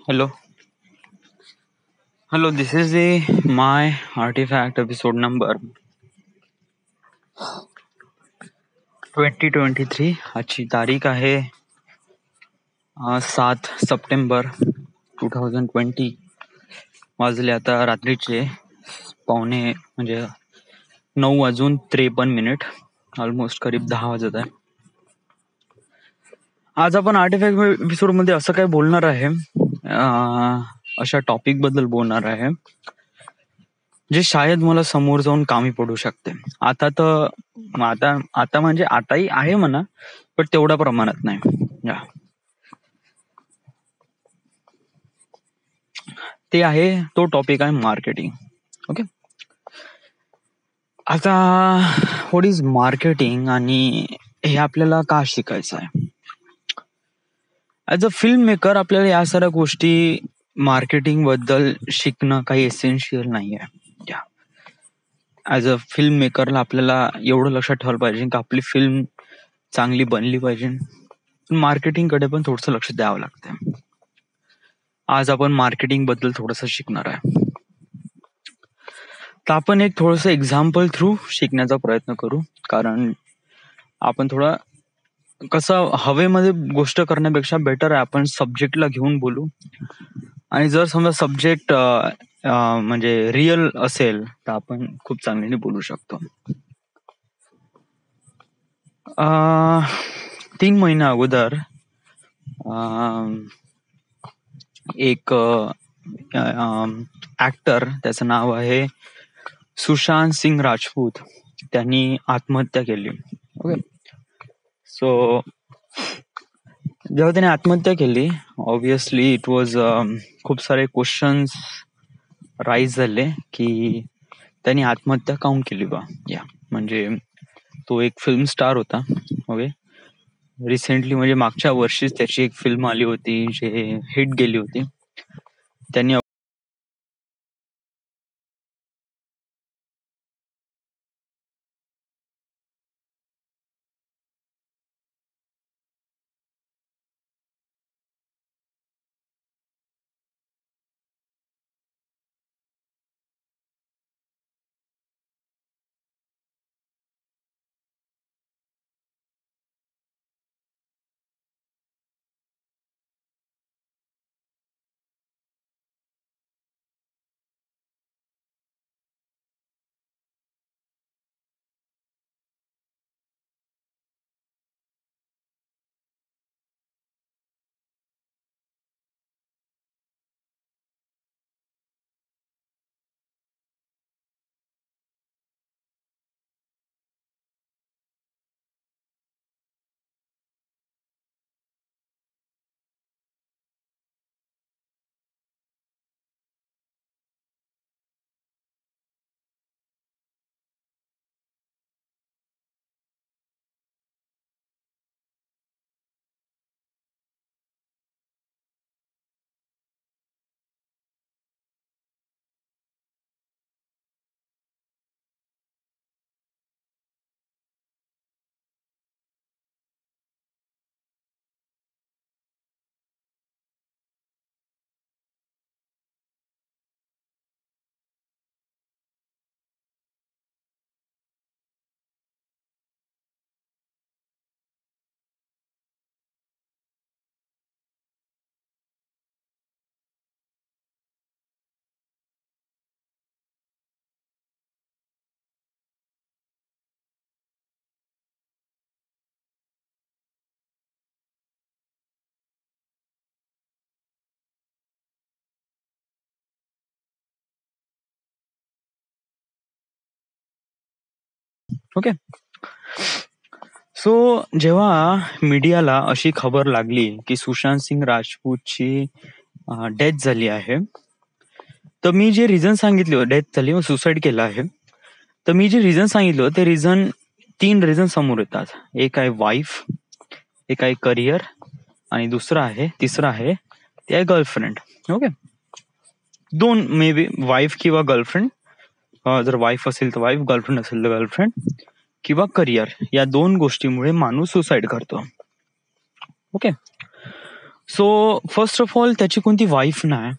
Hello, hello. This is the my artifact episode number 2023. आजची तारीख आहे 7 सप्टेंबर 2020. वाजले आता रात्रीचे 9:53 ऑलमोस्ट करीब 10 वाजत आहे. आज आपण आर्टिफॅक्ट एपिसोड मध्ये असं काय बोलणार आहे, अशा टॉपिक बद्दल बोलणार आहे जे शायद मला समोर जाऊन कामी पडू शकते. आता म्हणजे आताही आहे म्हणा, पण तेवढ्या प्रमाणात नाही. ते आहे, तो टॉपिक आहे मार्केटिंग. ओके, आता व्हॉट इज मार्केटिंग आणि हे आपल्याला का शिकायचं आहे? ऍज अ फिल्म मेकर आपल्याला या साऱ्या गोष्टी मार्केटिंग बद्दल शिकणं काही एसेन्शियल नाही आहे. ऍज अ फिल्म मेकरला आपल्याला एवढं लक्षात ठेवायला पाहिजे की आपली फिल्म चांगली बनली पाहिजे, मार्केटिंग कडे पण थोडंसं लक्ष द्यावं लागतं. आज आपण मार्केटिंग बद्दल थोडस शिकणार आहे, तर आपण एक थोडस एक्झाम्पल थ्रू शिकण्याचा प्रयत्न करू. कारण आपण थोडा कसं हवेमध्ये गोष्ट करण्यापेक्षा बेटर आहे आपण सब्जेक्टला घेऊन बोलू. आणि जर समजा सब्जेक्ट म्हणजे रिअल असेल तर आपण खूप चांगल्याने बोलू शकतो. 3 महिन्या अगोदर एक ऍक्टर, त्याचं नाव आहे सुशांत सिंग राजपूत, त्यांनी आत्महत्या केली. ओके, सो जेव्हा त्याने आत्महत्या केली, ऑब्विसली इट वॉज खूप सारे क्वेश्चन्स राईज झाले की त्यांनी आत्महत्या काऊन केली बा. म्हणजे तो एक फिल्म स्टार होता. ओके, रिसेंटली म्हणजे मागच्या वर्षीच त्याची एक फिल्म आली होती जे हिट गेली होती. त्यांनी ओके, सो जेव्हा मीडियाला अशी खबर लागली की सुशांत सिंग राजपूतची डेथ झाली आहे, तर मी जे रिझन सांगितले, डेथ झाली सुसाईड केला आहे, तर मी जे रिझन सांगितलं ते रिझन 3 रिझन समोर येतात. एक आहे वाईफ, एक आहे करिअर आणि तिसरं आहे ते आहे girlfriend. Okay, 2 may be wife किंवा गर्लफ्रेंड. जर वाईफ असेल तर वाईफ, गर्लफ्रेंड असेल तर गर्लफ्रेंड किंवा करिअर, या 2 गोष्टीमुळे माणूस सुसाईड करतो. Okay, so first of all त्याची कोणती वाईफ नाही.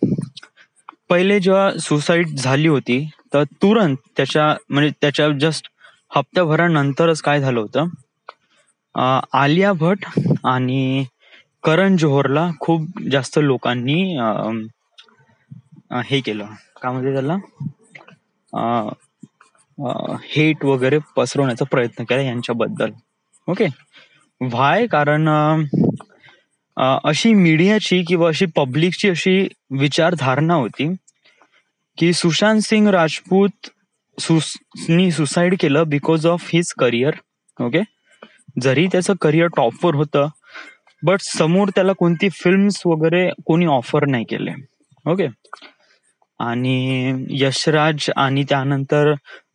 पहिले जेव्हा सुसाईड झाली होती तर तुरंत त्याच्या जस्ट हप्त्याभरानंतरच काय झालं होतं, आलिया भट आणि करण जोहरला खूप जास्त लोकांनी हे केलं, काय म्हणते त्याला, हेट वगैरे पसरवण्याचा प्रयत्न केला यांच्याबद्दल. ओके, व्हाय? कारण अशी मीडियाची किंवा अशी पब्लिकची अशी विचारधारणा होती की सुशांत सिंग राजपूत सुसाईड केलं because of his career. Okay, जरी त्याचं करिअर टॉपवर होतं बट समोर त्याला कोणती फिल्म्स वगैरे कोणी ऑफर नाही केले. ओके, आणि यशराज आणि त्यानंतर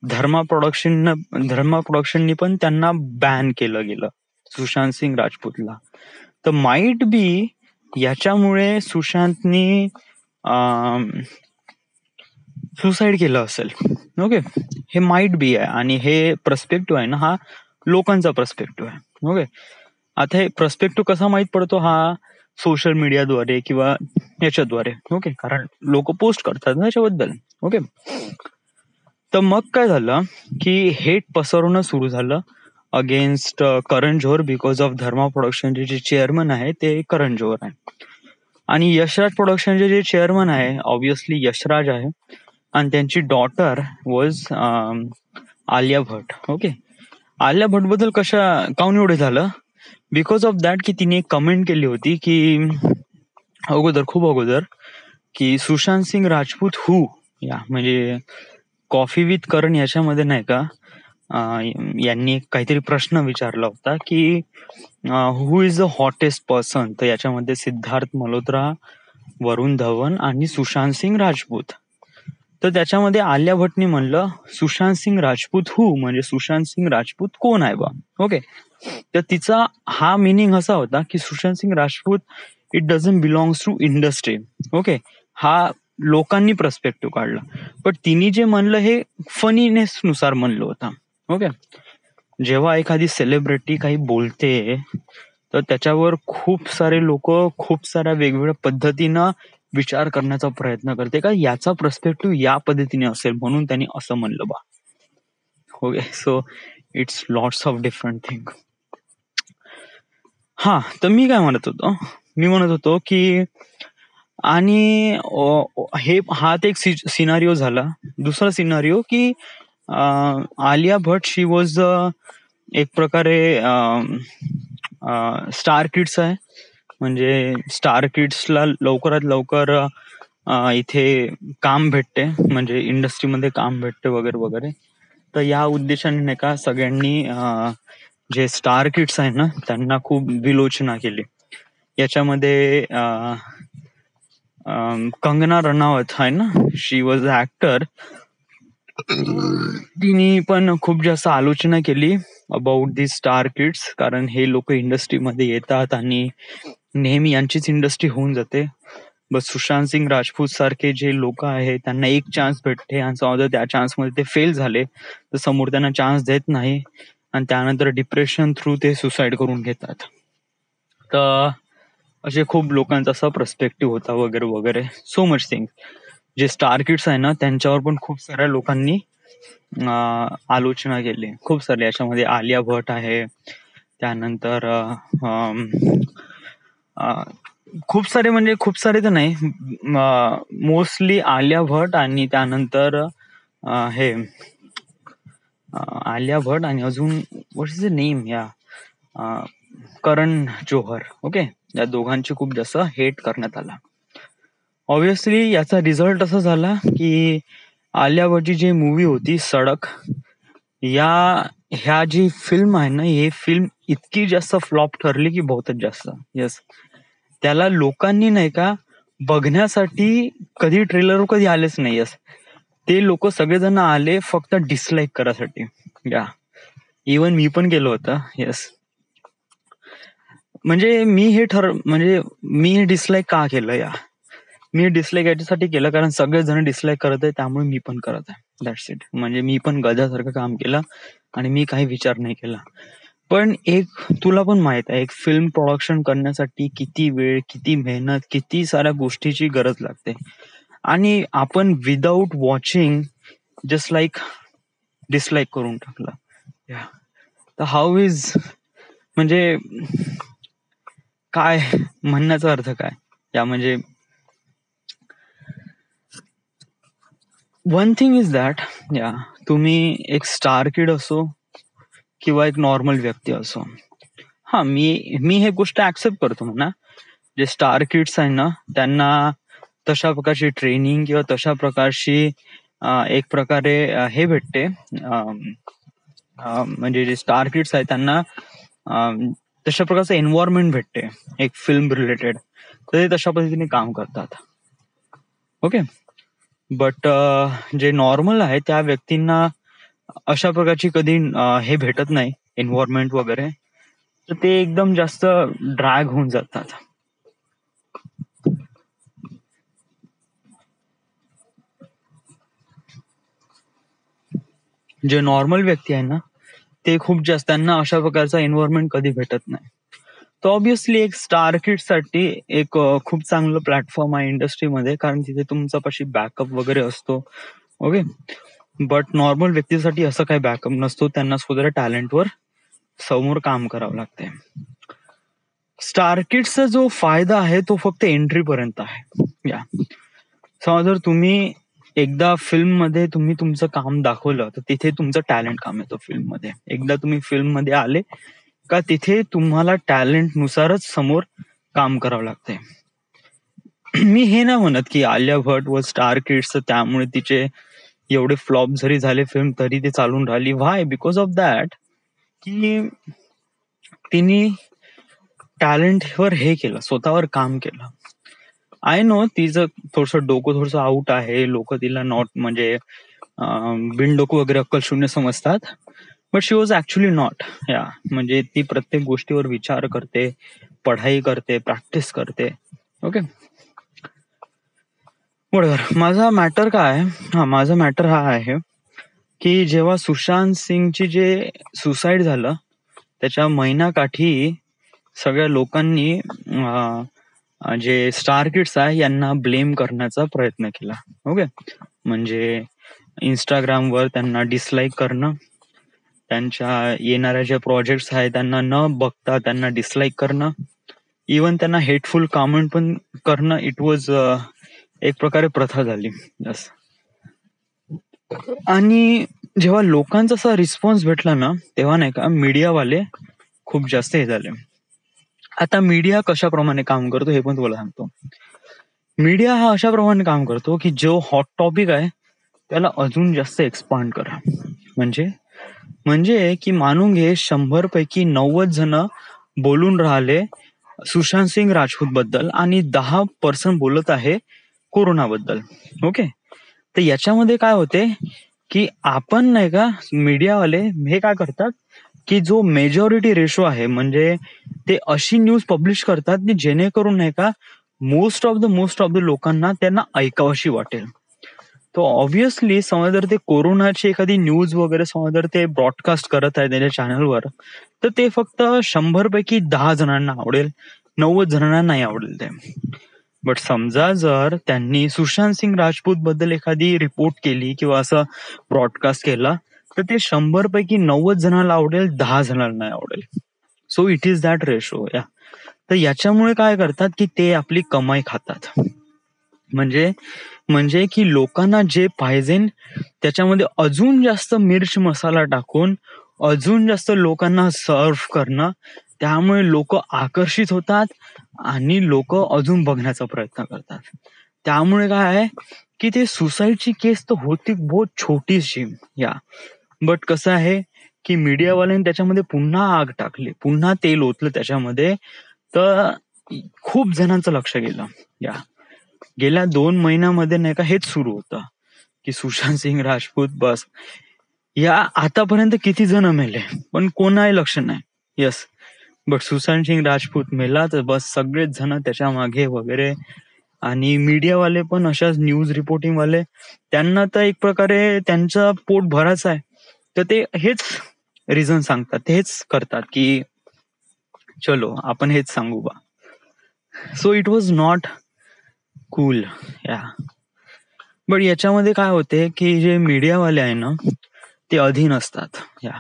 धर्मा प्रोडक्शननी पण त्यांना बॅन केलं गेलं सुशांत सिंग राजपूतला. तर माइट बी याच्यामुळे सुशांतनी सुसाईड केलं असेल. ओके, हे माइट बी आहे आणि हे पर्स्पेक्टिव्ह आहे ना, हा लोकांचा पर्स्पेक्टिव्ह आहे. ओके, आता हे पर्स्पेक्टिव्ह कसा माहित पडतो, हा सोशल मीडियाद्वारे किंवा याच्याद्वारे. ओके, कारण लोक पोस्ट करतात ना याच्याबद्दल. ओके, तर मग काय झालं की हेट पसरवणं सुरू झालं against Karan Johar because of Dharma प्रोडक्शनचे जे चेअरमन आहे ते करण जोहर आहे आणि यशराज प्रोडक्शनचे जे चेअरमन आहे ऑब्विसली यशराज आहे आणि त्यांची daughter was Alia Bhatt. Okay, Alia Bhatt बद्दल काऊन एवढे झालं, बिकॉज ऑफ दॅट की तिने कमेंट केली होती की खूप अगोदर की सुशांत सिंग राजपूत म्हणजे कॉफी विथ करण याच्यामध्ये नाही का यांनी काहीतरी प्रश्न विचारला होता की हु इज द हॉटेस्ट पर्सन. तर याच्यामध्ये सिद्धार्थ मल्होत्रा, वरुण धवन आणि सुशांत सिंग राजपूत. तर त्याच्यामध्ये आलिया भटनी म्हणलं सुशांत सिंग राजपूत म्हणजे सुशांत सिंग राजपूत कोण आहे बा. ओके, तर तिचा हा मिनिंग असा होता की Sushant Singh Rajput it doesn't belongs to industry. Okay, हा लोकांनी पर्स्पेक्टिव्ह काढला पण तिने जे म्हणलं हे फनीनेस नुसार म्हणलं होतं. ओके, जेव्हा एखादी सेलिब्रिटी काही बोलते तर त्याच्यावर खूप सारे लोक खूप साऱ्या वेगवेगळ्या पद्धतीनं विचार करण्याचा प्रयत्न करते का याचा पर्स्पेक्टिव्ह या पद्धतीने असेल म्हणून त्यांनी असं म्हणलं बा. Okay, so it's lots of different thing. हा, तर मी म्हणत होतो की आणि हा एक सिनारिओ झाला. दुसरा सिनारिओ की आलिया भट शी वॉज एक प्रकारे स्टार किड्स आहे, म्हणजे स्टार किड्सला लवकरात लवकर इथे काम भेटते, म्हणजे इंडस्ट्रीमध्ये काम भेटते वगैरे वगैरे. तर या उद्देशाने नाही का सगळ्यांनी जे स्टार किड्स आहे ना त्यांना खूप विलोचना केली. याच्यामध्ये कंगना रनावत आहे ना, शी वॉज अ ऍक्टर, तिने पण खूप जास्त आलोचना केली अबाउट दी स्टार किड्स, कारण हे लोक इंडस्ट्रीमध्ये येतात आणि नेहमी यांचीच इंडस्ट्री होऊन जाते. बस सुशांत सिंग राजपूत सारखे जे लोक आहेत त्यांना एक चान्स भेटते आणि समजा त्या चान्स मध्ये ते फेल झाले तर समोर त्यांना चान्स देत नाही आणि त्यानंतर डिप्रेशन थ्रू ते सुसाईड करून घेतात. तर असे खूप लोकांचा असा पर्स्पेक्टिव्ह होता वगैरे वगैरे, सो मच थिंग. जे स्टार किड्स आहे ना त्यांच्यावर पण खूप साऱ्या लोकांनी आलोचना केली, खूप सारे. याच्यामध्ये आलिया भट आहे, त्यानंतर खूप सारे, म्हणजे खूप सारे तर नाही, मोस्टली आलिया भट आणि त्यानंतर हे आलिया भट आणि अजून व्हॉट इज द नेम या करण जोहर. ओके, या दोघांची खूप जास्त हेट करण्यात आला. ऑब्विसली याचा रिझल्ट असा झाला की आलिया भटची जी मूवी होती सडक, ह्या जी फिल्म आहे ना, ही फिल्म इतकी जास्त फ्लॉप ठरली की बहुतच जास्त. यस, त्याला लोकांनी नाही का बघण्यासाठी कधी ट्रेलर कधी आलेच नाही. यस, ते लोक सगळेजण आले फक्त डिसलाईक करायसाठी. या इवन मी पण गेलो होतं. यस, म्हणजे मी हे डिसलाईक का केलं, मी डिसलाईक याच्यासाठी केलं कारण सगळेजण डिसलाईक करत आहे त्यामुळे मी पण करत आहे. That's it. म्हणजे मी पण गध्यासारखं काम केलं आणि मी काही विचार नाही केला. पण एक तुला पण माहित आहे, एक फिल्म प्रोडक्शन करण्यासाठी किती वेळ, किती मेहनत, किती साऱ्या गोष्टीची गरज लागते. आणि आपण without watching just like dislike करून टाकलं. Yeah. तर हाऊ इज, म्हणजे काय म्हणण्याचा अर्थ काय या, म्हणजे वन थिंग इज दॅट, या तुम्ही एक स्टार किड असो किंवा एक नॉर्मल व्यक्ती असो, हा मी हे गोष्ट ऍक्सेप्ट करतो म्हणा. जे स्टार किड्स आहे ना, त्यांना तशा प्रकारची ट्रेनिंग किंवा तशा प्रकारची एक प्रकारे हे भेटते. म्हणजे जे स्टार किड्स आहेत त्यांना तशा प्रकारचं एन्व्हायरमेंट भेटते एक फिल्म रिलेटेड, तर ते तशा पद्धतीने काम करतात. ओके. बट जे नॉर्मल आहे त्या व्यक्तींना अशा प्रकारची कधी हे भेटत नाही, एन्व्हायरमेंट वगैरे, तर ते एकदम जास्त ड्रॅग होऊन जातात. जे नॉर्मल व्यक्ती आहे ना, ते खूप जास्त, त्यांना अशा प्रकारचा एन्व्हायरमेंट कधी भेटत नाही. तर ऑब्विसली एक स्टार किड साठी एक खूप चांगलं प्लॅटफॉर्म आहे इंडस्ट्रीमध्ये, कारण तिथे तुमच्यापाशी बॅकअप वगैरे असतो. ओके. बट नॉर्मल व्यक्तीसाठी असं काही बॅकअप नसतो, त्यांना स्वतःच्या टॅलेंटवर समोर काम करावं लागते. स्टार किड्सचा जो फायदा आहे तो फक्त एंट्री पर्यंत आहे. या समजा जर तुम्ही एकदा फिल्म मध्ये तुम्ही तुमचं काम दाखवलं, तर तिथे तुमचं टॅलेंट काम येतो फिल्म मध्ये. एकदा तुम्ही फिल्म मध्ये आले का तिथे तुम्हाला टॅलेंट नुसारच समोर काम करावं लागतंय. मी हे नाही म्हणत की आलिया भट व स्टार किड्स त्यामुळे तिचे एवढे फ्लॉप जरी झाले फिल्म तरी ते चालून राहिली. व्हाय? बिकॉज ऑफ दॅट की तिने टॅलेंटवर हे केलं, स्वतःवर काम केलं. आय नो तिचं थोडस डोकं थोडस आउट आहे, लोक तिला नॉट म्हणजे बिनडोकं वगैरे अक्कल शून्य समजतात, but she was actually not. या म्हणजे ती प्रत्येक गोष्टीवर विचार करते, पढाई करते, प्रॅक्टिस करते. ओके. बरोबर. माझा मॅटर काय आहे, माझा मॅटर हा आहे की जेव्हा सुशांत सिंगची जे सुसाईड झालं त्याच्या महिनाकाठी सगळ्या लोकांनी जे स्टार किड्स आहे यांना ब्लेम करण्याचा प्रयत्न केला. ओके. म्हणजे इंस्टाग्रामवर त्यांना डिसलाईक करणं, त्यांच्या येणाऱ्या ज्या प्रोजेक्ट्स आहेत त्यांना न बघता त्यांना डिसलाईक करणं, इवन त्यांना हेटफुल कॉमेंट पण करणं. इट वॉज एक प्रकारे प्रथा झाली. यस. आणि जेव्हा लोकांचा असा रिस्पॉन्स भेटला ना, तेव्हा नाही का मीडियावाले खूप जास्त हे झाले. आता मीडिया कशाप्रमाणे काम करतो हे पण तुला सांगतो. मीडिया हा अशाप्रमाणे काम करतो की जो हॉट टॉपिक आहे त्याला अजून जास्त एक्सपांड करा. म्हणजे की मानून घे 100 पैकी 90 जण बोलून राहिले सुशांत सिंग राजपूत बद्दल आणि 10% बोलत आहे कोरोना बद्दल. ओके. तर याच्यामध्ये काय होते की आपण नाही का मीडियावाले हे काय करतात की जो मेजॉरिटी रेशो आहे म्हणजे ते अशी न्यूज पब्लिश करतात की जेणेकरून नाही का मोस्ट ऑफ द लोकांना त्यांना ऐकावशी वाटेल. तो ऑब्विसली समजा जर ते कोरोनाची एखादी न्यूज वगैरे समजा जर ते ब्रॉडकास्ट करत आहे त्याच्या चॅनलवर, तर ते फक्त 100 पैकी 10 जणांना आवडेल, 90 जणांना नाही आवडेल ते. बट समजा जर त्यांनी सुशांत सिंग राजपूत बद्दल एखादी रिपोर्ट केली किंवा असं ब्रॉडकास्ट केला, तर ते 100 पैकी 90 जणांना आवडेल, 10 जणांना नाही आवडेल. So it is that ratio. या तर याच्यामुळे काय करतात की ते आपली कमाई खातात. म्हणजे की लोकांना जे पाहिजे त्याच्यामध्ये अजून जास्त मिर्च मसाला टाकून अजून जास्त लोकांना सर्व करणं, त्यामुळे लोक आकर्षित होतात आणि लोक अजून बघण्याचा प्रयत्न करतात. त्यामुळे काय आहे की ते सुसाईडची केस तर होती बहुत छोटीशी. या बट कसं आहे की मीडियावाल्यांनी त्याच्यामध्ये पुन्हा आग टाकली, पुन्हा तेल ओतलं त्याच्यामध्ये, तर खूप जणांचं लक्ष गेलं. या गेल्या 2 महिन्यामध्ये नाही का हेच सुरू होतं की सुशांत सिंग राजपूत बस या आतापर्यंत किती जण मेले पण कोणाही लक्ष नाही. यस. बट सुशांत सिंग राजपूत मेला तर बस सगळेच जण त्याच्या मागे वगैरे. आणि मीडियावाले पण अशाच न्यूज रिपोर्टिंग वाले, त्यांना तर एक प्रकारे त्यांचं पोट भरायचं आहे, तर ते हेच रिझन सांगतात, तेच करतात की चलो आपण हेच सांगू बा. So it was not cool या. बट याच्यामध्ये काय होते की जे मीडियावाले आहे ना ते अधीन असतात या.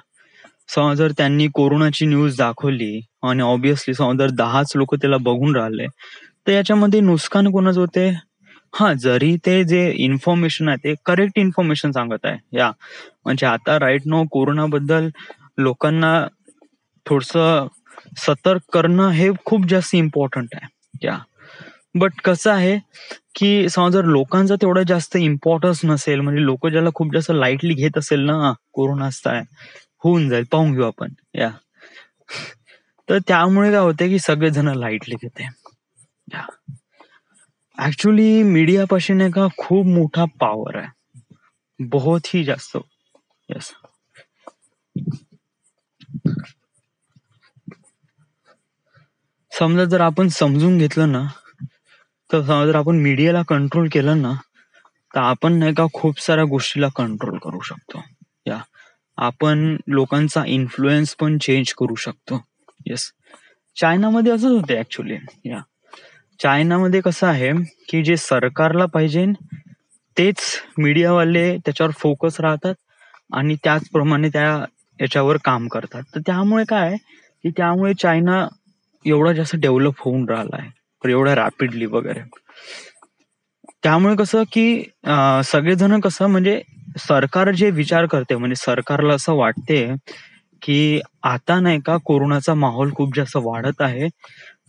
समजा जर त्यांनी कोरोनाची न्यूज दाखवली आणि ऑब्विसली समजा जर 10च लोक त्याला बघून राहिले तर याच्यामध्ये नुकसान कोणाच होते. हा, जरी ते जे इन्फॉर्मेशन आहे ते करेक्ट इन्फॉर्मेशन सांगत आहे या, म्हणजे आता राईट नो कोरोनाबद्दल लोकांना थोडस सतर्क करणं हे खूप जास्त इम्पॉर्टंट आहे या. बट कसं आहे की समजा जर लोकांचा तेवढा जास्त इम्पॉर्टन्स नसेल, म्हणजे लोक ज्याला खूप जास्त लाईटली घेत असेल ना, कोरोना असताय होऊन जाईल पाहून घेऊ आपण या, तर त्यामुळे काय होते की सगळेजण लाईटली घेते. ऍक्च्युली मीडिया पाशी नाही का खूप मोठा पॉवर आहे, बहुत ही जास्त. यस. समजा जर आपण समजून घेतलं ना, तर समजा जर आपण मीडियाला कंट्रोल केलं ना तर आपण नाही का खूप साऱ्या गोष्टीला कंट्रोल करू शकतो या. आपण लोकांचा इन्फ्लुएन्स पण चेंज करू शकतो. येस. चायनामध्ये असंच होते ऍक्च्युली या. चायनामध्ये कसं आहे की जे सरकारला पाहिजे तेच मीडियावाले त्याच्यावर फोकस राहतात आणि त्याचप्रमाणे त्या याच्यावर काम करतात. तर त्यामुळे काय आहे की त्यामुळे चायना एवढा जास्त डेव्हलप होऊन राहिला आहे एवढ्या रॅपिडली वगैरे. त्यामुळे कसं की सगळेजण कसं म्हणजे सरकार जे विचार करते, म्हणजे सरकारला असं वाटते की आता नाही का कोरोनाचा माहोल खूप जास्त वाढत आहे,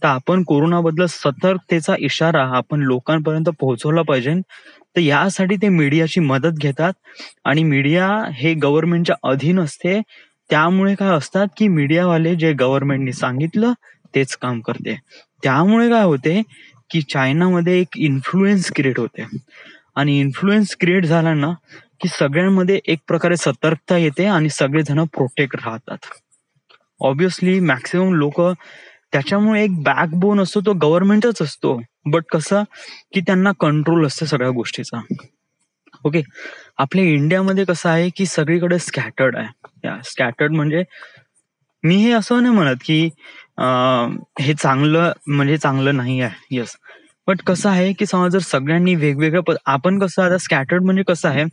तर आपण कोरोनाबद्दल सतर्कतेचा इशारा आपण लोकांपर्यंत पोहोचवला पाहिजे. तर यासाठी ते मीडियाची मदत घेतात आणि मीडिया हे गव्हर्नमेंटच्या अधीन असते. त्यामुळे काय असतात की मीडियावाले जे गव्हर्नमेंटने सांगितलं तेच काम करते. त्यामुळे काय होते की चायनामध्ये एक इन्फ्लुएन्स क्रिएट होते आणि इन्फ्लुएन्स क्रिएट झाला ना की सगळ्यांमध्ये एक प्रकारे सतर्कता येते आणि सगळेजण प्रोटेक्ट राहतात. ऑब्विसली मॅक्सिमम लोक त्याच्यामुळे एक बॅकबोन असतो तो गव्हर्नमेंटच असतो, बट कसं की त्यांना कंट्रोल असते सगळ्या गोष्टीचा. ओके. आपल्या इंडियामध्ये कसं आहे की सगळीकडे स्कॅटर्ड आहे. स्कॅटर्ड म्हणजे मी हे असं नाही म्हणत की हे चांगलं म्हणजे चांगलं नाही आहे. येस. बट कसं आहे की समजा जर सगळ्यांनी वेगवेगळं आपण कसं आता स्कॅटर्ड म्हणजे कसं आहे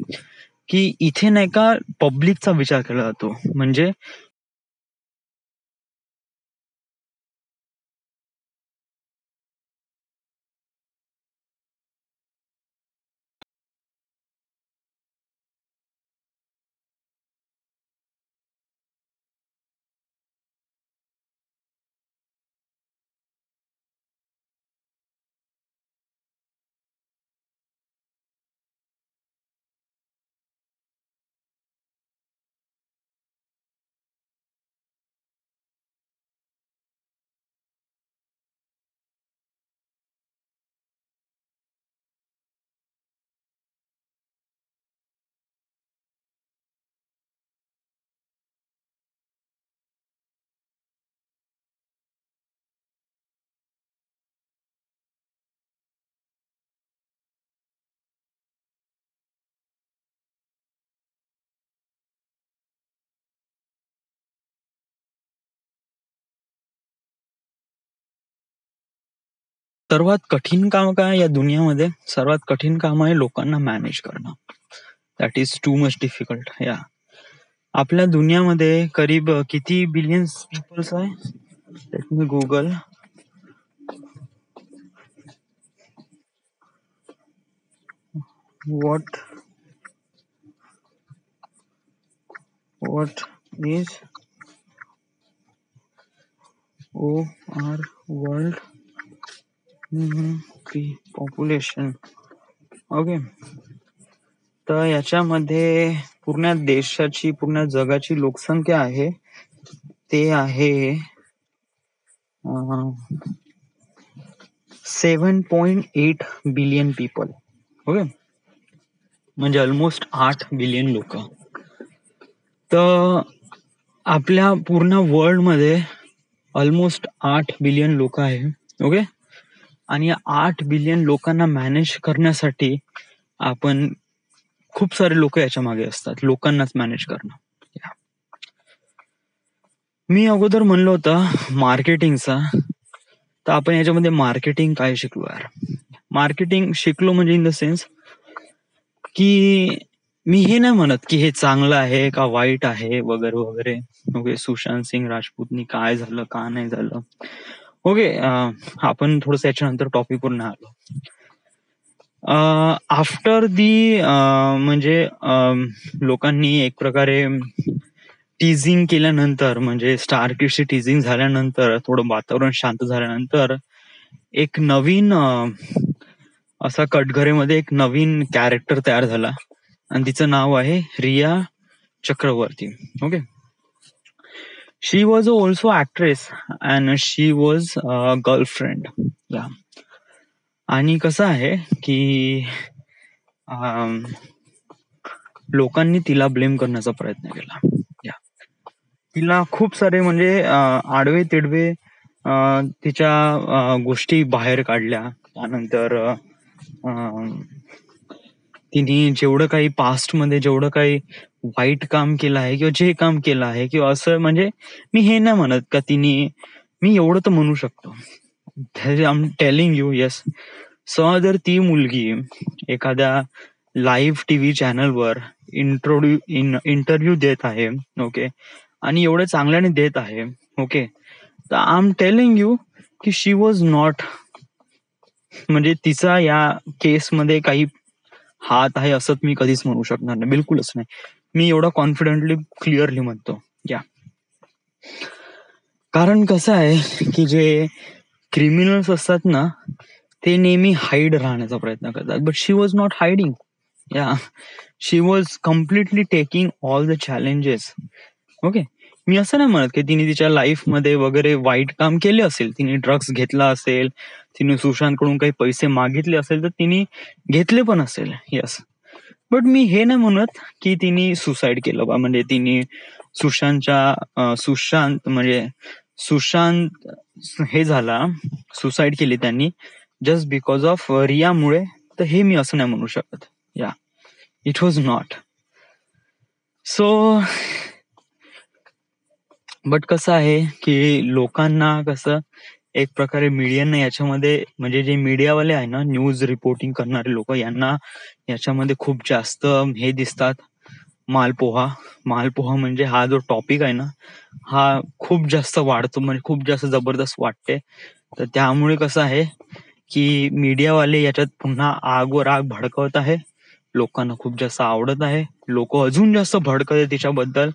की इथे नाही का पब्लिकचा विचार केला जातो, म्हणजे सर्वात कठीण काम काय या दुनियामध्ये, सर्वात कठीण काम आहे लोकांना मॅनेज करणं. That is too much difficult या. आपल्या दुनियामध्ये करीब किती बिलियन्स पीपल्स आहे, let me Google. what is our world population. Okay. तर याच्यामध्ये पूर्ण देशाची पूर्ण जगाची लोकसंख्या आहे ते आहे 7.8 बिलियन पीपल. ओके. म्हणजे ऑलमोस्ट 8 बिलियन लोक. तर आपल्या पूर्ण वर्ल्ड मध्ये ऑलमोस्ट 8 बिलियन लोक आहे. ओके. आणि या 8 बिलियन लोकांना मॅनेज करण्यासाठी आपण खूप सारे लोक याच्या मागे असतात, लोकांनाच मॅनेज करणं. मी अगोदर म्हणलं होतं मार्केटिंगचा, तर आपण याच्यामध्ये मार्केटिंग काय शिकलो यार. मार्केटिंग शिकलो म्हणजे इन द सेन्स की मी हे नाही म्हणत की हे चांगलं आहे का वाईट आहे वगैरे वगैरे. ओके, सुशांत सिंग राजपूतनी काय झालं का नाही झालं, ओके, आपण थोडस याच्यानंतर टॉपिकवर नाही आलो. आफ्टर दी म्हणजे लोकांनी एक प्रकारे टीझिंग केल्यानंतर, म्हणजे स्टार किडची टीझिंग झाल्यानंतर, थोडं वातावरण शांत झाल्यानंतर एक नवीन असा कटघरेमध्ये एक नवीन कॅरेक्टर तयार झाला आणि तिचं नाव आहे Rhea Chakraborty. Okay, she was also actress and she was girlfriend. Yeah, आणि कसं आहे की लोकांनी तिला ब्लेम करण्याचा प्रयत्न केला. या, तिला खूप सारे म्हणजे आडवे तिडवे तिच्या गोष्टी बाहेर काढल्या. त्यानंतर तिने जेवढं काही पास्ट मध्ये जेवढं काही वाईट काम केलं आहे किंवा जे काम केलं आहे किंवा असं, म्हणजे मी हे नाही म्हणत का तिने, मी एवढं तर म्हणू शकतो, I am telling you, yes, जर ती मुलगी एखाद्या लाईव्ह टीव्ही चॅनलवर इंटरव्ह्यू देत आहे, ओके, आणि एवढं चांगल्याने देत आहे, ओके, तर आय एम टेलिंग यू की शी वॉज नॉट, म्हणजे तिचा या केसमध्ये काही हात आहे असं मी कधीच म्हणू शकणार नाही, बिलकुलच नाही. मी एवढा कॉन्फिडेंटली क्लिअरली म्हणतो. या, कारण कसं आहे की जे क्रिमिनल्स असतात ना, ते नेहमी हाईड राहण्याचा प्रयत्न करतात, but she was not hiding. Yeah, she was completely taking all the challenges. Okay, मी असं नाही म्हणत की तिने तिच्या लाईफ मध्ये वगैरे वाईट काम केले असेल, तिने ड्रग्स घेतला असेल, तिने सुशांतकडून काही पैसे मागितले असेल तर तिने घेतले पण असेल, यस, बट मी हे नाही म्हणत की तिने सुसाईड केलं बा, म्हणजे तिने सुशांत म्हणजे सुशांत हे झाला, सुसाईड केली त्यांनी जस्ट बिकॉज ऑफ रियामुळे, तर हे मी असं नाही म्हणू शकत. या, it was not so. But कसं आहे की लोकांना कसं एक प्रकारे मीडियाने याच्यामध्ये, म्हणजे जे मीडियावाले आहे ना, न्यूज रिपोर्टिंग करणारे लोक, यांना याच्यामध्ये खूप जास्त हे दिसतात, मालपोहा. मालपोहा म्हणजे हा जो टॉपिक आहे ना, हा खूप जास्त वाढतो, म्हणजे खूप जास्त जबरदस्त वाटते. तर त्यामुळे कसं आहे की मीडियावाले याच्यात पुन्हा आग वर आग भडकवत आहे, लोकांना खूप जास्त आवडत आहे, लोक अजून जास्त भडकत आहे तिच्याबद्दल,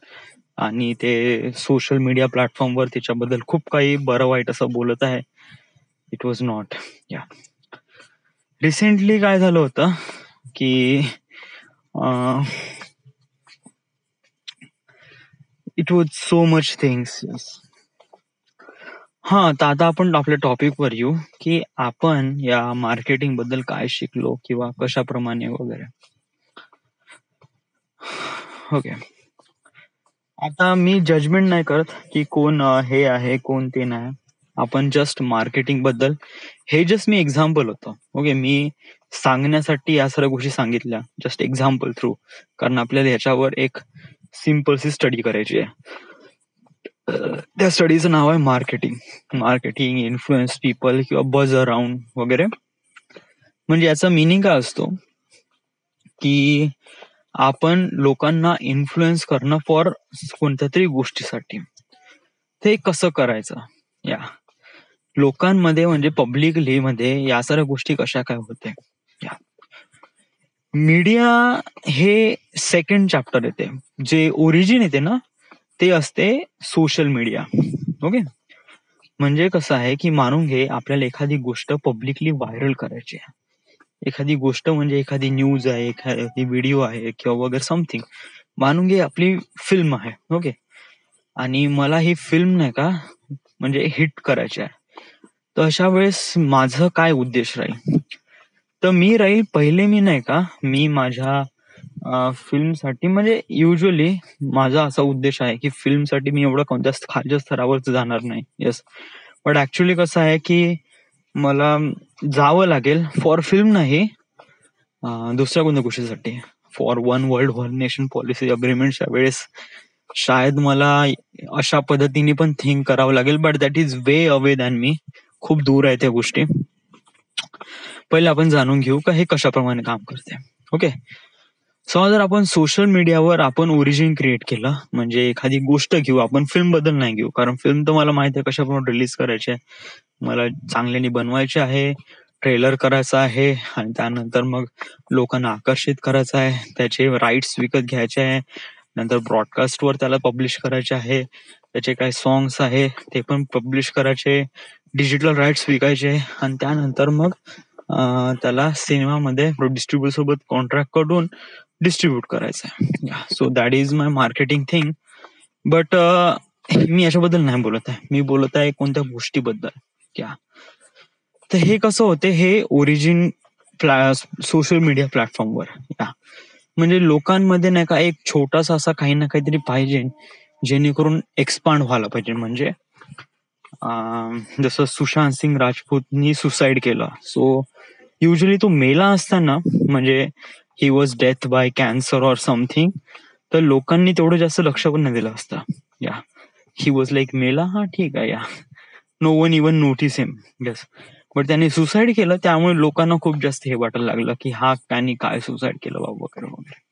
आणि ते सोशल मीडिया प्लॅटफॉर्मवर तिच्याबद्दल खूप काही बरं वाईट असं बोलत आहे. It was not. या, रिसेंटली काय झालं होतं की it was so much things. हा, तर आता आपण आपल्या टॉपिकवर येऊ की आपण या मार्केटिंग बद्दल काय शिकलो किंवा कशाप्रमाणे वगैरे. ओके, आता मी जजमेंट नाही करत की कोण हे आहे कोण ते नाही, आपण जस्ट मार्केटिंग बद्दल, हे जस्ट मी एक्झाम्पल होतं. ओके, मी सांगण्यासाठी या सर्व गोष्टी सांगितल्या जस्ट एक्झाम्पल थ्रू, कारण आपल्याला ह्याच्यावर एक सिम्पलशी स्टडी करायची आहे. त्या स्टडीचं नाव आहे मार्केटिंग. मार्केटिंग, इन्फ्लुएन्स पीपल किंवा बज अराउंड वगैरे. म्हणजे याचा मिनिंग काय असतो की आपण लोकांना इन्फ्लुएन्स करणं फॉर कोणत्या तरी गोष्टीसाठी, ते कसं करायचं. या, लोकांमध्ये म्हणजे पब्लिकली मध्ये या साऱ्या गोष्टी कशा काय होते. या, मीडिया हे सेकंड चॅप्टर येते, जे ओरिजिन येते ना ते असते सोशल मीडिया. ओके, म्हणजे कसं आहे की मानून घे आपल्याला एखादी गोष्ट पब्लिकली व्हायरल करायची आहे, एखादी गोष्ट म्हणजे एखादी न्यूज आहे, एखादी व्हिडिओ आहे किंवा वगैरे समथिंग, मानून घे आपली फिल्म आहे, ओके, आणि मला ही फिल्म नाही का म्हणजे हिट करायची आहे, तर अशा वेळेस माझं काय उद्देश राहील, तर मी राहील पहिले, मी नाही का, मी माझ्या फिल्मसाठी, म्हणजे युजली माझा असा उद्देश आहे की फिल्मसाठी मी एवढं कोणत्या खालच्या स्तरावर जाणार नाही. येस, बट ऍक्च्युली कसं आहे की मला जावं लागेल फॉर फिल्म नाही, दुसऱ्या कोणत्या गोष्टीसाठी, for one world one nation policy अग्रीमेंटच्या वेळेस शायद मला अशा पद्धतीने पण थिंक करावं लागेल, but that is way away than me. खूप दूर आहे त्या गोष्टी. पहिले आपण जाणून घेऊ का हे कशाप्रमाणे काम करते. ओके, सो जर आपण सोशल मीडियावर आपण ओरिजिन क्रिएट केलं, म्हणजे एखादी गोष्ट घेऊ, आपण फिल्म बद्दल नाही घेऊ, कारण फिल्म तर मला माहिती आहे कशाप्रमाणे रिलीज करायची आहे, मला चांगल्याने बनवायचे आहे, ट्रेलर करायचा आहे, आणि त्यानंतर मग लोकांना आकर्षित करायचं आहे, त्याचे राईट्स विकत घ्यायचे आहे, नंतर ब्रॉडकास्टवर त्याला पब्लिश करायचे आहे, त्याचे काय सॉंग्स आहे ते पण पब्लिश करायचे, डिजिटल राईट्स विकायचे, आणि त्यानंतर मग त्याला सिनेमामध्ये डिस्ट्रीब्युटर सोबत कॉन्ट्रॅक्ट करून डिस्ट्रीब्यूट करायचं आहे. So that is my marketing thing. But मी याच्याबद्दल नाही बोलत आहे, मी बोलत आहे कोणत्या गोष्टीबद्दल. क्या तर हे कसं होते, हे ओरिजिन सोशल मीडिया प्लॅटफॉर्मवर. म्हणजे लोकांमध्ये नाही का एक छोटासा असा काही ना काहीतरी पाहिजे, जेणेकरून एक्सपांड व्हायला पाहिजे. म्हणजे जसं सुशांत सिंग राजपूतनी सुसाईड केलं, सो युजली तो मेला असताना, म्हणजे he was death by cancer or something, तर लोकांनी तेवढं जास्त लक्ष पण नाही दिलं असतं. या ही वॉज लाईक मेला, हा ठीक आहे, yeah no one even notice him. Yes, but त्याने सुसाईड केलं, त्यामुळे लोकांना खूप जास्त हे वाटायला लागलं की हा त्यांनी काय सुसाईड केलं बाबा वगैरे वगैरे.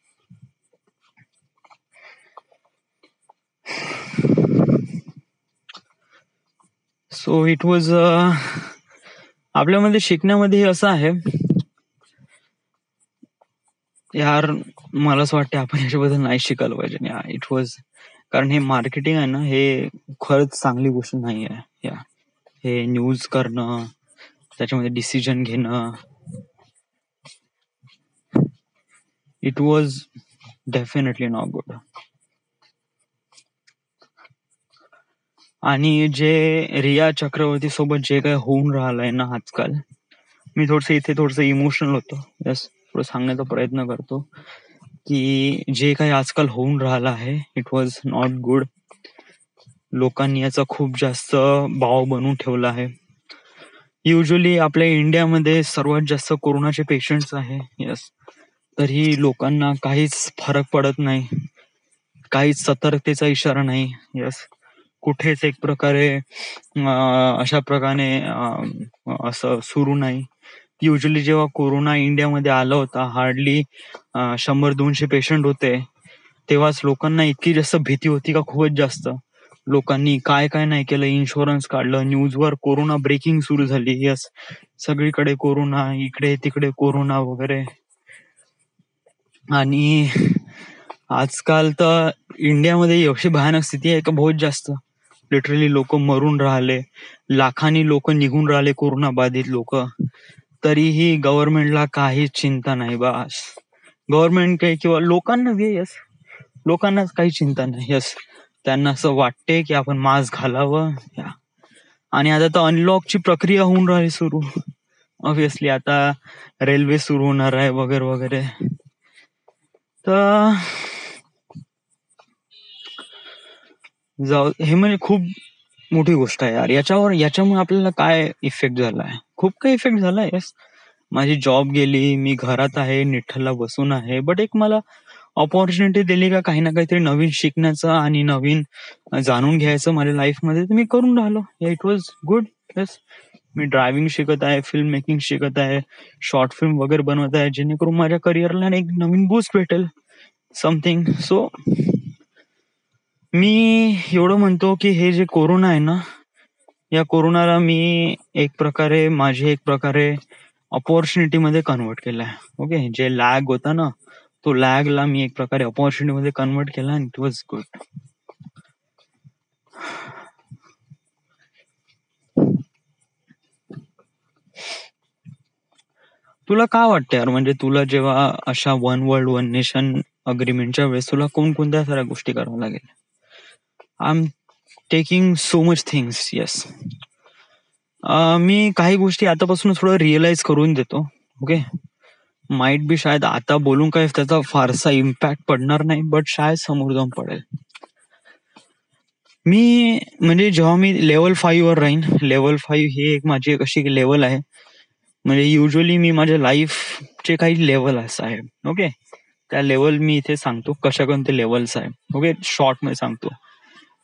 सो इट वॉज आपल्यामध्ये शिकण्यामध्ये हे असं आहे यार, मला असं वाटतं आपण याच्याबद्दल नाही शिकायला पाहिजे. या इट वॉज, कारण हे मार्केटिंग आहे ना, हे खरंच चांगली गोष्ट नाही आहे. या हे न्यूज करणं, त्याच्यामध्ये डिसिजन घेणं, it was definitely not good. आणि जे रिया चक्रवर्ती सोबत जे काही होऊन राहिलंय ना आजकाल, मी थोडस इमोशनल होतो. यस, थोडं सांगण्याचा प्रयत्न करतो की जे काही आजकाल होऊन राहिलं आहे, इट वॉज नॉट गुड. लोकांनी याचा खूप जास्त भाव बनवून ठेवला आहे. युजली आपल्या इंडियामध्ये सर्वात जास्त कोरोनाचे पेशंट्स आहे. यस, तरी लोकांना काहीच फरक पडत नाही, काहीच सतर्कतेचा इशारा नाही. यस, कुठेच एक प्रकारे अशा प्रकारे असं सुरू नाही. युजली जेव्हा कोरोना इंडियामध्ये आला होता, हार्डली 100-200 पेशंट होते, तेव्हाच लोकांना इतकी जास्त भीती होती का खूपच जास्त. लोकांनी काय काय नाही केलं, इन्शुरन्स काढलं, न्यूजवर कोरोना ब्रेकिंग सुरू झाली. यस, सगळीकडे कोरोना, इकडे तिकडे कोरोना वगैरे. आणि आजकाल तर इंडियामध्ये एवढी भयानक स्थिती आहे का बहुत जास्त, लिटरली लोक मरून राहिले, लाखांनी लोक निघून राहिले कोरोना बाधित लोक, तरीही गव्हर्नमेंटला काहीच चिंता नाही. बस गव्हर्नमेंट काही किंवा लोकांना यस, लोकांनाच काही चिंता नाही. यस, त्यांना असं वाटते की आपण मास्क घालावं. आणि आता तर अनलॉकची प्रक्रिया होऊन राहिली सुरू. ऑब्विसली आता रेल्वे सुरू होणार आहे वगैरे वगैरे. तर जाऊ, हे म्हणजे खूप मोठी गोष्ट आहे यार. याच्यामुळे आपल्याला काय इफेक्ट झालाय, खूप काही इफेक्ट झालाय. यस, माझी जॉब गेली, मी घरात आहे, निठ्ठलला बसून आहे, बट एक मला ऑपॉर्च्युनिटी दिली का काही ना काहीतरी नवीन शिकण्याचं आणि नवीन जाणून घ्यायचं माझ्या लाईफमध्ये, तर मी करून राहिलो. It was good. Yes, me driving शिकत आहे, फिल्म मेकिंग शिकत आहे, शॉर्ट फिल्म वगैरे बनवत आहे, जेणेकरून माझ्या करिअरला एक नवीन बूस्ट भेटेल समथिंग. सो मी एवढं म्हणतो की हे जे कोरोना आहे ना, या कोरोनाला मी एक प्रकारे अपॉर्च्युनिटी मध्ये कन्वर्ट केलाय. ओके, जे लॅग होता ना, तो लॅगला मी एक प्रकारे अपॉर्च्युनिटी मध्ये कन्वर्ट केला, आणि इट वॉज गुड. तुला काय वाटतं यार, म्हणजे तुला जेव्हा अशा वन वर्ल्ड वन नेशन अग्रीमेंटच्या वेळेस तुला कोणकोणत्या साऱ्या गोष्टी कराव्या लागेल? I am taking so much things. Yes, मी काही गोष्टी आतापासून थोडं रिअलाइज करून देतो. ओके, माइट बी शायद आता बोलून काय त्याचा फारसा इम्पॅक्ट पडणार नाही, बट शायद समोर जाऊन पडेल. मी म्हणजे जेव्हा मी लेवल 5 वर राहीन, लेवल 5 ही एक माझी एक अशी लेवल आहे, म्हणजे युजली मी माझ्या लाईफचे काही लेवल असं आहे. ओके, त्या लेवल मी इथे सांगतो कशा कोणते लेवल्स आहे. ओके, शॉर्ट मध्ये सांगतो.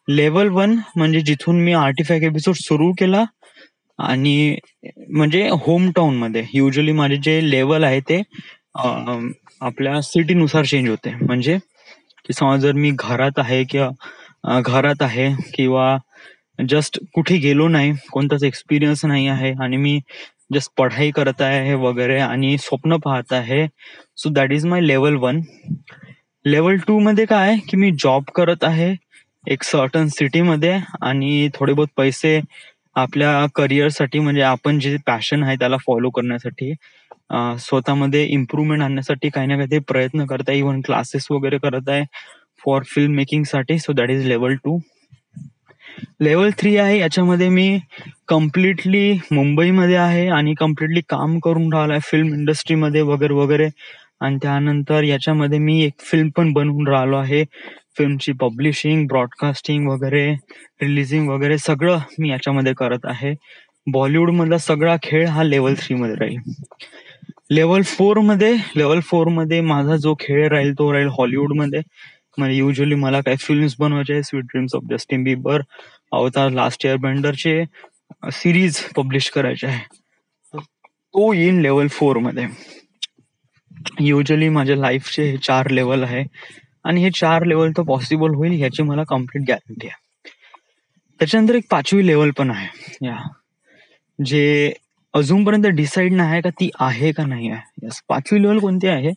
लेवल 1 म्हणजे जिथून मी आर्टिफॅक्ट एपिसोड सुरू केला आणि म्हणजे होम टाउन मध्ये युजली माझे जे लेवल आहे ते आपल्या सिटीनुसार चेंज होते. म्हणजे की समज जर मी घरात आहे किंवा जस्ट कुठे गेलो नाही, कोणताच एक्सपिरियन्स नाही आहे आणि मी जस्ट पढाई करत आहे वगैरे आणि स्वप्न पाहत आहे, so that is my level 1. Level 2 मध्ये काय आहे की मी जॉब करत आहे एक सर्टन सिटीमध्ये आणि थोडे बहुत पैसे आपल्या करिअरसाठी म्हणजे आपण जे पॅशन आहे त्याला फॉलो करण्यासाठी स्वतःमध्ये इम्प्रुव्हमेंट आणण्यासाठी काही ना काही प्रयत्न करत आहे. इव्हन क्लासेस वगैरे करत आहे फॉर फिल्म मेकिंग साठी. So that is level 2. Level 3 आहे, याच्यामध्ये मी कम्प्लिटली मुंबईमध्ये आहे आणि कम्प्लिटली काम करून राहिलो आहे फिल्म इंडस्ट्रीमध्ये वगैरे वगैरे. आणि त्यानंतर याच्यामध्ये मी एक फिल्म पण बनवून राहिलो आहे. फिल्मची पब्लिशिंग, ब्रॉडकास्टिंग वगैरे, रिलीजिंग वगैरे सगळं मी याच्यामध्ये करत आहे. बॉलिवूड मधला सगळा खेळ हा लेवल 3 मध्ये राहील. लेवल 4 मध्ये माझा जो खेळ राहील तो राहील हॉलिवूडमध्ये. म्हणजे युजली मला काही फिल्म्स बनवायचे आहे. Sweet dreams of Justin Bieber, अवतार, लास्ट इयर बेंडरचे सिरीज पब्लिश करायचे आहे. तो येईन लेवल 4 मध्ये. युजली माझ्या लाईफचे हे 4 लेवल आहे आणि हे 4 लेवल तर पॉसिबल होईल ह्याची मला कम्प्लीट गॅरंटी आहे. त्याच्यानंतर एक 5वी लेवल पण आहे या, जे अजूनपर्यंत डिसाईड नाही आहे का ती आहे का नाही आहे. 5वी लेवल कोणती आहे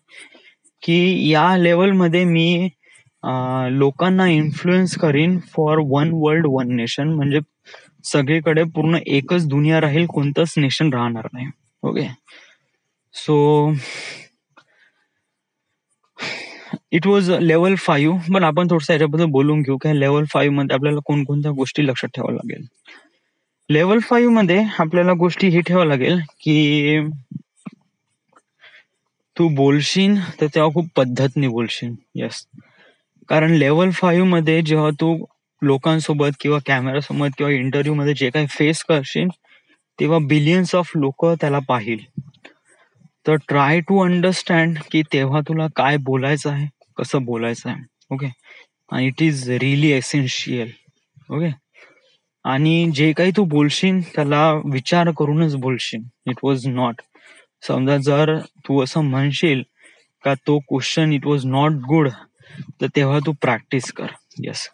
की या लेवलमध्ये मी लोकांना इन्फ्लुएन्स करीन for one world one nation. म्हणजे सगळीकडे पूर्ण एकच दुनिया राहील, कोणतंच नेशन राहणार नाही. Okay, so it was level 5. पण आपण थोडस याच्याबद्दल बोलून घेऊ की लेवल 5 मध्ये आपल्याला कोणकोणत्या गोष्टी लक्षात ठेवाव्या लागेल. लेवल 5 मध्ये आपल्याला गोष्टी ही ठेवावं लागेल की तू बोलशील तर तेव्हा खूप पद्धतने बोलशील. येस, कारण लेवल 5 मध्ये जेव्हा तू लोकांसोबत किंवा कॅमेरासोबत किंवा इंटरव्ह्यू मध्ये जे काही फेस करशील तेव्हा बिलियन्स ऑफ लोक त्याला पाहिल. तर ट्राय टू अंडरस्टँड की तेव्हा तुला काय बोलायचं आहे, कसं बोलायचं आहे. ओके, आणि it is really essential. Okay, आणि जे काही तू बोलशील त्याला विचार करूनच बोलशील. इट वॉज नॉट, समजा जर तू असं म्हणशील का तो question it was not good, तर तेव्हा तू प्रॅक्टिस कर. येस,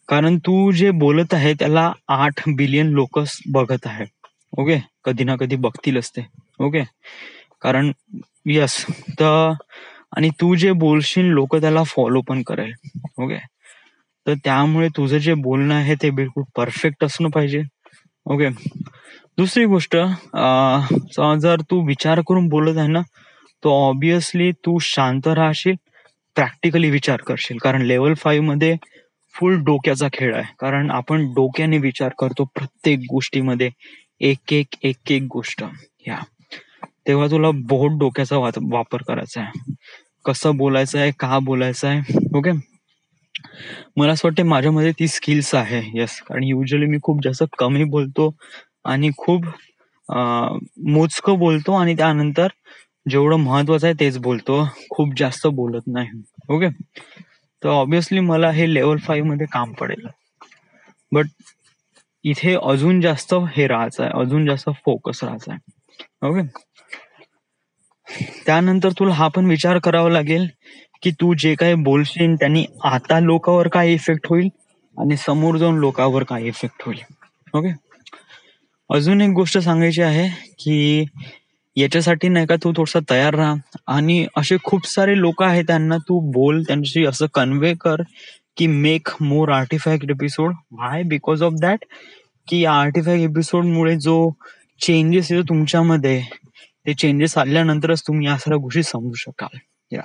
कारण तू जे बोलत आहे त्याला 8 बिलियन लोक बघत आहे. ओके, कधी ना कधी बघतीलच ते. ओके, कारण यस, तर आणि तू जे बोलशील लोक त्याला फॉलो पण करेल. ओके, तर त्यामुळे तुझं जे बोलणं आहे ते बिलकुल परफेक्ट असणं पाहिजे. ओके, दुसरी गोष्ट, जर तू विचार करून बोलत आहे ना, तो ऑब्विसली तू शांत राहशील, प्रॅक्टिकली विचार करशील. कारण लेवल 5 मध्ये फुल डोक्याचा खेळ आहे. कारण आपण डोक्याने विचार करतो प्रत्येक गोष्टीमध्ये, एक एक एक एक गोष्ट. या तेव्हा तुला बहुत डोक्याचा वापर करायचा आहे. कसं बोलायचं आहे, का बोलायचं आहे. ओके, मला असं वाटतं माझ्यामध्ये ती स्किल्स आहे. येस, कारण युजली मी खूप जास्त कमी बोलतो आणि खूप मोजकं बोलतो आणि त्यानंतर जेवढं महत्वाचं आहे तेच बोलतो, खूप जास्त बोलत नाही. ओके, तर ऑब्विसली मला हे लेवल 5 मध्ये काम पडेल. बट इथे अजून जास्त हे राहायचं आहे, अजून जास्त फोकस राहायचा आहे. ओके, त्यानंतर तुला हा पण विचार करावा लागेल की तू जे काही बोलशील त्यांनी आता लोकांवर काय इफेक्ट होईल आणि समोर जाऊन लोकांवर काय इफेक्ट होईल. ओके, अजून एक गोष्ट सांगायची आहे की याच्यासाठी नाही का तू थोडासा तयार राहा आणि असे खूप सारे लोक आहेत त्यांना तू बोल, त्यांची असं कन्वे कर की make more artifact episode. Why? Because of that की आर्टिफॅक्ट एपिसोड मुळे जो चेंजेस येतो तुमच्यामध्ये, ते चेंजेस आल्यानंतरच तुम्ही या सगळ्या गोष्टी समजू शकाल. या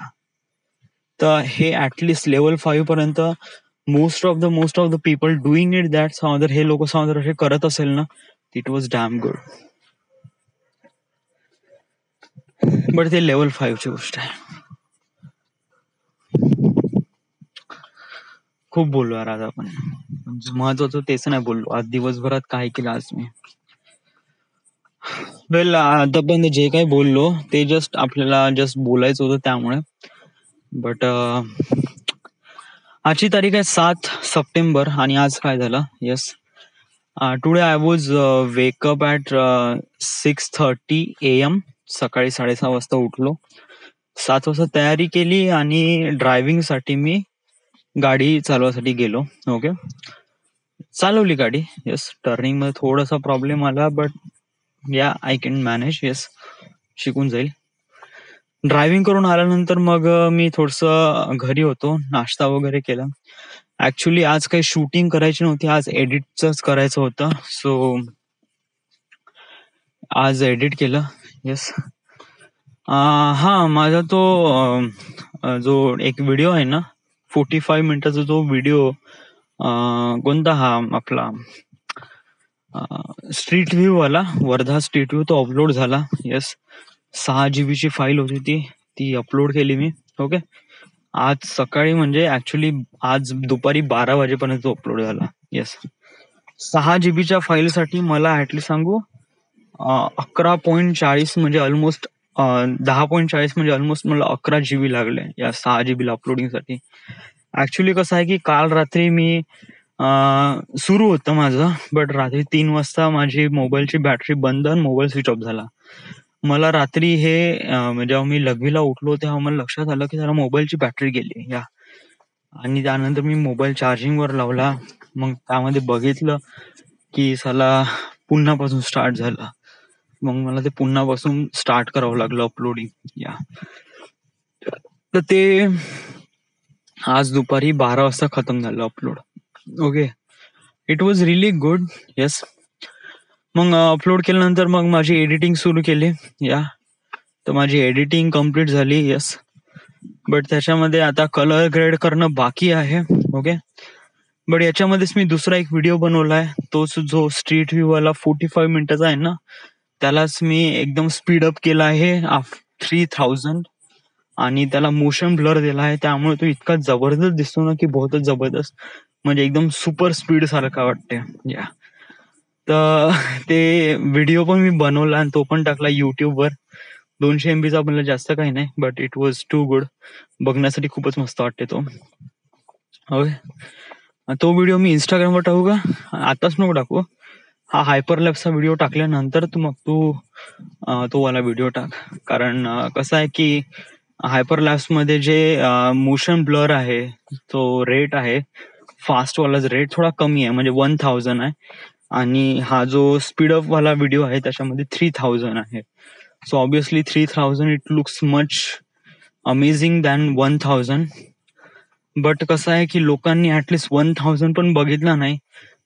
तर हे ऍटलिस्ट लेवल 5 पर्यंत most of the people doing it that, समजा हे लोक समजा हे करत असेल ना, it was damn good. But ते लेवल 5 ची गोष्ट आहे. खूप बोललो यार आज आपण, महत्वाचं तेच नाही बोललो. आज दिवसभरात काय केलं आज मी, वेल आतापर्यंत जे काही बोललो ते जस्ट आपल्याला जस्ट बोलायचं होतं त्यामुळे. बट आजची तारीख आहे 7 सप्टेंबर आणि आज काय झालं. Yes, today I was wake up at 6:30 AM. सकाळी 6:30 वाजता उठलो. 7 वाजता तयारी केली आणि ड्रायव्हिंगसाठी मी गाडी चालवासाठी गेलो. ओके, चालवली गाडी. येस, टर्निंग मध्ये थोडासा प्रॉब्लेम आला, बट या आय कॅन मॅनेज. येस, शिकून जाईल. ड्रायव्हिंग करून आल्यानंतर मग मी थोडस घरी होतो, नाश्ता वगैरे केला. ऍक्च्युली आज काही शूटिंग करायची नव्हती, आज एडिटच करायचं होतं. सो आज एडिट केलं. येस, हा माझा तो जो एक व्हिडिओ आहे ना, 45 मिनिटाचा जो व्हिडिओ, कोणता हा आपला स्ट्रीट व्ह्यू वाला, वर्धा स्ट्रीट व्ह्यू, तो अपलोड झाला. येस, 6 GB ची फाईल होती, ती अपलोड केली मी. ओके, आज सकाळी म्हणजे ऍक्च्युली आज दुपारी 12 वाजेपर्यंत अपलोड झाला. येस, 6 GB फाईलसाठी मला ऍटलीस्ट सांगू 11.40 म्हणजे ऑलमोस्ट 10.40 म्हणजे ऑलमोस्ट मला 11 GB लागले या 6 GB अपलोडिंगसाठी. ऍक्च्युली कसं आहे की काल रात्री मी सुरू होतं माझं, बट रात्री 3 वाजता माझी मोबाईलची बॅटरी बंद आणि मोबाईल स्विच ऑफ झाला. मला रात्री हे जेव्हा मी लघवीला उठलो तेव्हा मला लक्षात आलं की त्याला मोबाईलची बॅटरी गेली या. आणि त्यानंतर मी मोबाईल चार्जिंगवर लावला, मग त्यामध्ये बघितलं की साला पुन्हापासून स्टार्ट झालं. मग मला ते पुन्हापासून स्टार्ट करावं लागलं अपलोडिंग या. तर ते आज दुपारी 12 वाजता खतम झालं upload. Okay, it was really good. Yes, मग अपलोड केल्यानंतर मग माझी एडिटिंग सुरू केली या. तर माझी एडिटिंग कम्प्लीट झाली. येस, बट त्याच्यामध्ये आता कलर ग्रेड करणं बाकी आहे. ओके, बट याच्यामध्येच मी दुसरा एक व्हिडिओ बनवलाय, तोच जो स्ट्रीट व्ह्यू वाला 45 मिनिटाचा आहे ना, त्यालाच मी एकदम स्पीड अप केला आहे 3000 आणि त्याला मोशन ब्लर दिला आहे. त्यामुळे तो इतका जबरदस्त दिसतो ना की बहुतच जबरदस्त, म्हणजे एकदम सुपर स्पीड सारखा वाटते या. तर ते व्हिडिओ पण मी बनवला आणि तो पण टाकला युट्यूबवर. 200 MB बनला, जास्त काही नाही, but it was too good. बघण्यासाठी खूपच मस्त वाटते तो. ओके, तो व्हिडिओ मी इंस्टाग्रामवर टाकू का? आताच नको टाकू. हा हायपरलॅप्सचा व्हिडिओ टाकल्यानंतर तू तो वाला व्हिडिओ टाक. कारण कसं आहे की हायपरलॅप्स मध्ये जे मोशन ब्लर आहे, तो रेट आहे फास्ट वाला रेट थोडा कमी आहे, म्हणजे 1000 आहे. आणि हा जो स्पीडअप वाला व्हिडिओ आहे त्याच्यामध्ये 3000 आहे. So obviously 3000 it looks much amazing than 1000. But कसं आहे की लोकांनी ऍटलिस्ट 1000 पण बघितला नाही,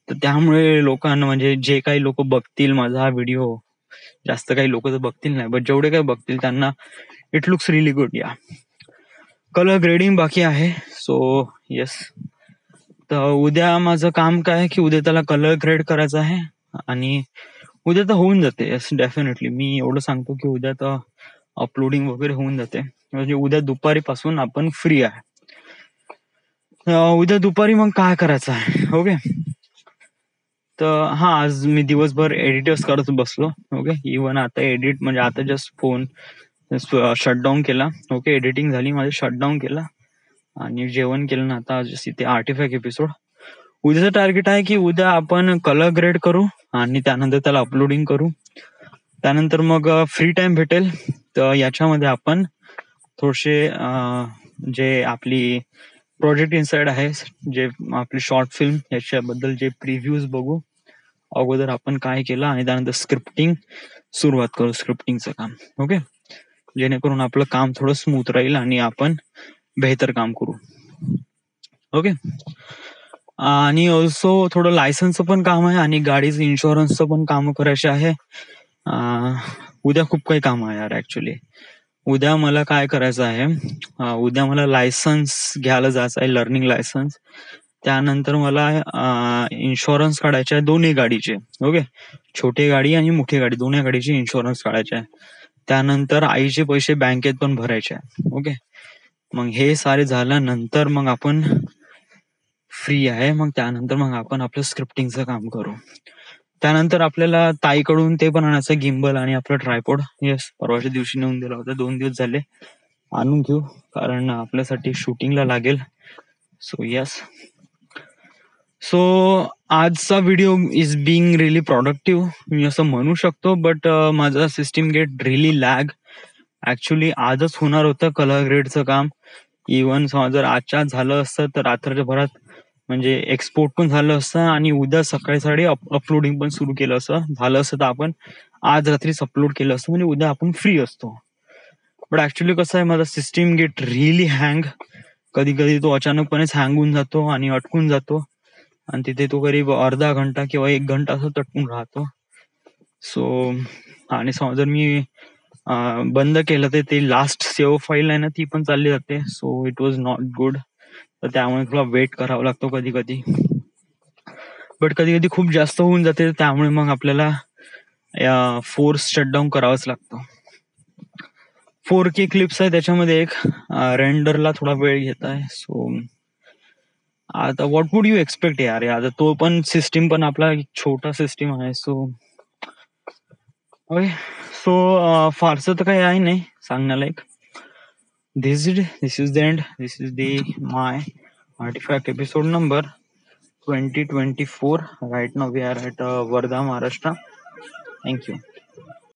तर त्यामुळे लोकांना, म्हणजे जे काही लोक बघतील माझा हा व्हिडिओ, जास्त काही लोक तर बघतील नाही, बट जेवढे काही बघतील त्यांना इट लुक्स रिअली गुड या. कलर ग्रेडिंग बाकी आहे. सो येस, तर उद्या माझं काम काय आहे की उद्या त्याला कलर ग्रेड करायचा आहे आणि उद्या तर होऊन जाते. येस, डेफिनेटली मी एवढं सांगतो की उद्या तर अपलोडिंग वगैरे होऊन जाते. म्हणजे उद्या दुपारीपासून आपण फ्री आहे. उद्या दुपारी मग काय करायचं आहे? ओके, तर हा आज मी दिवसभर एडिटर्स करत बसलो. ओके, इव्हन आता एडिट म्हणजे आता जस्ट फोन शटडाऊन केला. ओके, एडिटिंग झाली माझी, शटडाऊन केला आणि जेवण केलं ना आता इथे 45 एपिसोड. उद्याचं टार्गेट आहे की उद्या आपण कलर ग्रेड करू आणि त्यानंतर त्याला अपलोडिंग करू. त्यानंतर मग फ्री टाइम भेटेल तर याच्यामध्ये आपण थोडेसे जे आपली प्रोजेक्ट इनसाइड आहे, जे आपली शॉर्ट फिल्म, याच्याबद्दल जे प्रिव्ह्यूज बघू. अगोदर आपण काय केलं आणि त्यानंतर स्क्रिप्टिंग सुरुवात करू, स्क्रिप्टिंगचं काम. ओके, जेणेकरून आपलं काम थोडं स्मूथ राहील आणि आपण बेहतर काम करू. ओके, आणि ऑल्सो थोडं लायसन्सचं पण काम आहे आणि गाडीचं इन्शुरन्सचं पण काम करायचं आहे. उद्या खूप काही काम आहे यार. ऍक्च्युली उद्या मला काय करायचं आहे, उद्या मला लायसन्स घ्यायला जायचं आहे, लर्निंग लायसन्स. त्यानंतर मला इन्शुरन्स काढायचे आहे दोन्ही गाडीचे. ओके, छोटी गाडी आणि मोठी गाडी, दोन्ही गाडीचे इन्शुरन्स काढायचे आहे. त्यानंतर आईचे पैसे बँकेत पण भरायचे आहे. ओके, मग हे सारे झाल्यानंतर मग आपण फ्री आहे. मग त्यानंतर मग आपण आपलं स्क्रिप्टिंगचं काम करू. त्यानंतर आपल्याला ताईकडून ते पण आणायचं, गिम्बल आणि आपलं ट्रायपॉड. येस, परवाच्या दिवशी नेऊन दिला होता, 2 दिवस झाले. आणून घेऊ, कारण आपल्यासाठी शूटिंगला लागेल. सो यस, सो आजचा video is being really productive मी असं म्हणू शकतो. बट माझा system get really lag. Actually आजच होणार होतं कलर ग्रेडचं काम. इव्हन जर आजच्या झालं असतं तर रात्रच्या भरात म्हणजे एक्सपोर्ट पण झालं असतं आणि उद्या सकाळी अपलोडिंग पण सुरू केलं असतं. झालं असतं तर आपण आज रात्रीच अपलोड केलं असतं, म्हणजे उद्या आपण फ्री असतो. बट ऍक्च्युली कसं आहे, माझा सिस्टीम गेट रिली हँग. कधी कधी तो अचानकपणेच हँग होऊन जातो आणि अटकून जातो, आणि तिथे तो करीब अर्धा घंटा किंवा 1 घंटा असं तटकून राहतो. सो आणि जर मी बंद केलं तर ते लास्ट सेव्ह फाईल आहे ना, ती पण चालली जाते. So it was not good. तर त्यामुळे थोडा वेट करावा लागतो कधी कधी. बट कधी कधी खूप जास्त होऊन जाते, त्यामुळे मग आपल्याला फोर्स शटडाऊन करावाच लागतो. 4K क्लिप्स आहे त्याच्यामध्ये, एक रेंडरला थोडा वेळ घेत आहे. सो आता व्हॉट वुड यू एक्सपेक्ट यार. आता तो पण सिस्टीम पण आपला एक छोटा सिस्टीम आहे. सो ओके, सो फारसं तर काही आहे नाही सांगण्यालायक. This is the end. This is the my artefact episode number 2024. Right now we are at Wardha, Maharashtra. Thank you.